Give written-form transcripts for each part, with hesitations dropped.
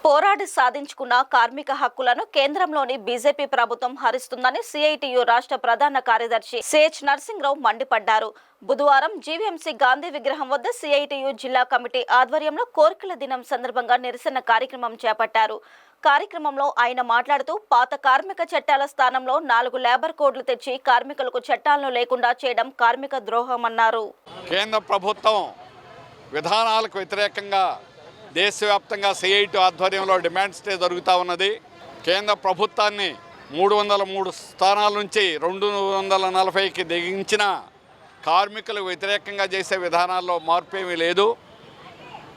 పోరాడి సాధించుకున్న కార్మిక హక్కులను కేంద్రంలోని బీజేపీ ప్రభుత్వం హరిస్తుందని సిఐటియు రాష్ట్ర ప్రధాన కార్యదర్శి సిహెచ్ నరసింహరావు మండిపడ్డారు. బుధవారం జీవీఎంసీ గాంధీ విగ్రహం వద్ద సిఐటియు జిల్లా కమిటీ ఆధ్వర్యంలో కోరికల దినం సందర్భంగా నిరసన కార్యక్రమం చేపట్టారు. కార్యక్రమంలో ఆయన మాట్లాడుతూ పాత కార్మిక చట్టాల స్థానంలో 4 లేబర్ కోడ్లు తెచ్చి కార్మికులకు చట్టాలను లేకుండా చేయడం కార్మిక ద్రోహమన్నారు. కేంద్ర ప్రభుత్వం విధానాలకు వ్యతిరేకంగా దేశవ్యాప్తంగా సిఐటి ఆధ్వర్యంలో డిమాండ్ స్టే జరుగుతూ ఉన్నది. కేంద్ర ప్రభుత్వాన్ని 303 స్థానాల నుంచి 240కి దిగించిన కార్మికులకు వ్యతిరేకంగా చేసే విధానాల్లో మార్పు ఏమీ లేదు.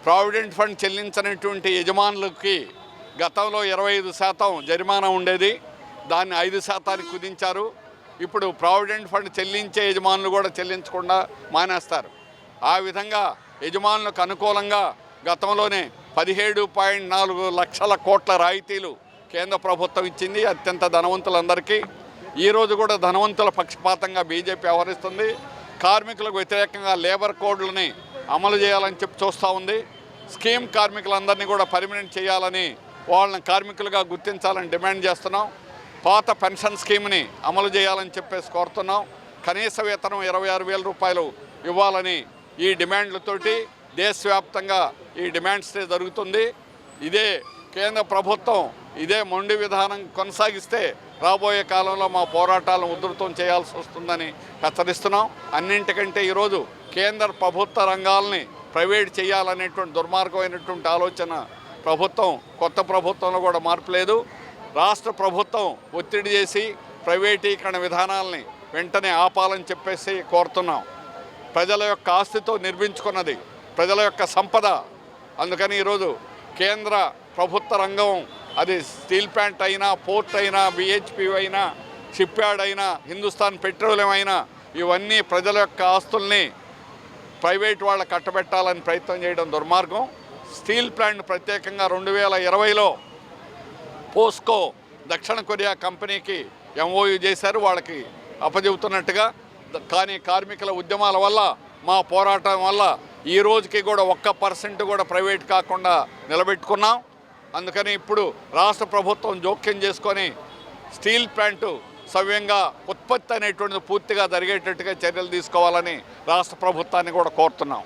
ప్రావిడెంట్ ఫండ్ చెల్లించినటువంటి యజమానులకి గతంలో 25% జరిమానా ఉండేది, దాన్ని 5%కి కుదించారు. ఇప్పుడు ప్రావిడెంట్ ఫండ్ చెల్లించే యజమానులు కూడా చెల్లించకుండా మానేస్తారు. ఆ విధంగా యజమానులకు అనుకూలంగా గతంలోనే 17.4 లక్షల కోట్ల రాయితీలు కేంద్ర ప్రభుత్వం ఇచ్చింది అత్యంత ధనవంతులందరికీ. ఈరోజు కూడా ధనవంతుల పక్షపాతంగా బీజేపీ వ్యవహరిస్తుంది. కార్మికులకు వ్యతిరేకంగా లేబర్ కోడ్లని అమలు చేయాలని చెప్పి చూస్తూ ఉంది. స్కీమ్ కార్మికులందరినీ కూడా పర్మనెంట్ చేయాలని, వాళ్ళని కార్మికులుగా గుర్తించాలని డిమాండ్ చేస్తున్నాం. పాత పెన్షన్ స్కీమ్ని అమలు చేయాలని చెప్పేసి కోరుతున్నాం. కనీస వేతనం 26,000 రూపాయలు ఇవ్వాలని ఈ డిమాండ్లతోటి దేశవ్యాప్తంగా ఈ డిమాండ్ స్టే జరుగుతుంది. ఇదే కేంద్ర ప్రభుత్వం ఇదే మొండి విధానం కొనసాగిస్తే రాబోయే కాలంలో మా పోరాటాలను ఉధృతం చేయాల్సి వస్తుందని హెచ్చరిస్తున్నాం. అన్నింటికంటే ఈరోజు కేంద్ర ప్రభుత్వ రంగాల్ని ప్రైవేట్ చేయాలనేటువంటి దుర్మార్గమైనటువంటి ఆలోచన ప్రభుత్వం, కొత్త ప్రభుత్వంలో కూడా మార్పు లేదు. రాష్ట్ర ప్రభుత్వం ఒత్తిడి చేసి ప్రైవేటీకరణ విధానాలని వెంటనే ఆపాలని చెప్పేసి కోరుతున్నాం. ప్రజల యొక్క ఆస్తితో నిర్మించుకున్నది ప్రజల యొక్క సంపద. అందుకని ఈరోజు కేంద్ర ప్రభుత్వ రంగం, అది స్టీల్ ప్లాంట్ అయినా, పోర్ట్ అయినా, బిహెచ్పి అయినా, షిప్ యార్డ్ అయినా, హిందుస్థాన్ పెట్రోలియం అయినా, ఇవన్నీ ప్రజల యొక్క ఆస్తుల్ని ప్రైవేట్ వాళ్ళకి కట్టబెట్టాలని ప్రయత్నం చేయడం దుర్మార్గం. స్టీల్ ప్లాంట్ ప్రత్యేకంగా 2020లో పోస్కో దక్షిణ కొరియా కంపెనీకి ఎంఓయూ చేశారు, వాళ్ళకి అప్పచెబుతున్నట్టుగా. కానీ కార్మికుల ఉద్యమాల వల్ల, మా పోరాటం వల్ల ఈ రోజుకి కూడా 1% కూడా ప్రైవేట్ కాకుండా నిలబెట్టుకున్నాం. అందుకని ఇప్పుడు రాష్ట్ర ప్రభుత్వం జోక్యం చేసుకొని స్టీల్ ప్లాంటు సవ్యంగా ఉత్పత్తి అనేటువంటిది పూర్తిగా జరిగేటట్టుగా చర్యలు తీసుకోవాలని రాష్ట్ర ప్రభుత్వాన్ని కూడా కోరుతున్నాం.